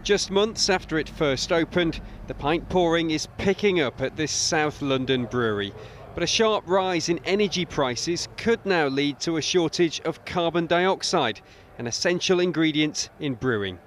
Just months after it first opened, the pint pouring is picking up at this South London brewery. But a sharp rise in energy prices could now lead to a shortage of carbon dioxide, an essential ingredient in brewing.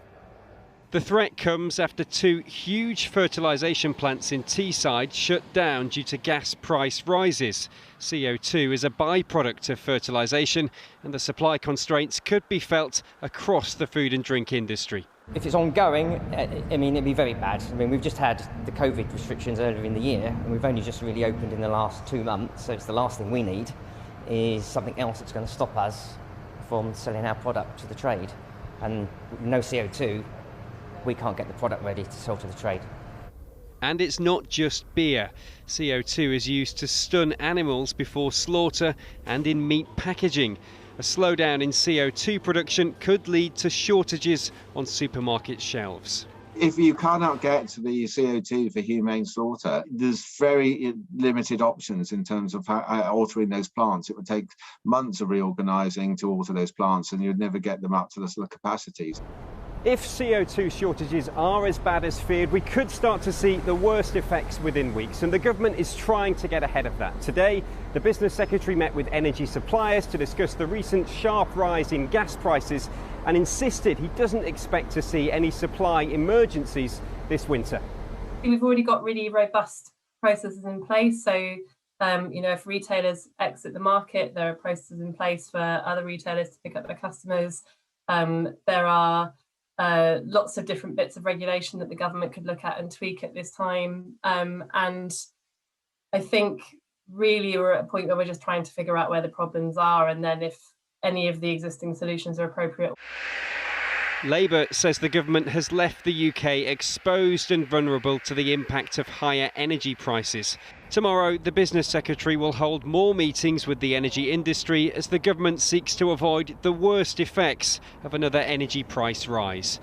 The threat comes after two huge fertilisation plants in Teesside shut down due to gas price rises. CO2 is a byproduct of fertilisation, and the supply constraints could be felt across the food and drink industry. If it's ongoing, it'd be very bad. We've just had the COVID restrictions earlier in the year, and we've only just really opened in the last 2 months, so it's the last thing we need is something else that's going to stop us from selling our product to the trade. And with no CO2, we can't get the product ready to sell to the trade. And it's not just beer. CO2 is used to stun animals before slaughter and in meat packaging. A slowdown in CO2 production could lead to shortages on supermarket shelves. If you cannot get to the CO2 for humane slaughter, there's very limited options in terms of altering those plants. It would take months of reorganising to alter those plants, and you'd never get them up to the sort of capacities. If CO2 shortages are as bad as feared, we could start to see the worst effects within weeks, and the government is trying to get ahead of that. Today, the Business Secretary met with energy suppliers to discuss the recent sharp rise in gas prices and insisted he doesn't expect to see any supply emergencies this winter. We've already got really robust processes in place, so if retailers exit the market, there are processes in place for other retailers to pick up their customers. There are lots of different bits of regulation that the government could look at and tweak at this time. And I think really we're at a point where we're just trying to figure out where the problems are, and then if any of the existing solutions are appropriate. Labour says the government has left the UK exposed and vulnerable to the impact of higher energy prices. Tomorrow, the Business Secretary will hold more meetings with the energy industry as the government seeks to avoid the worst effects of another energy price rise.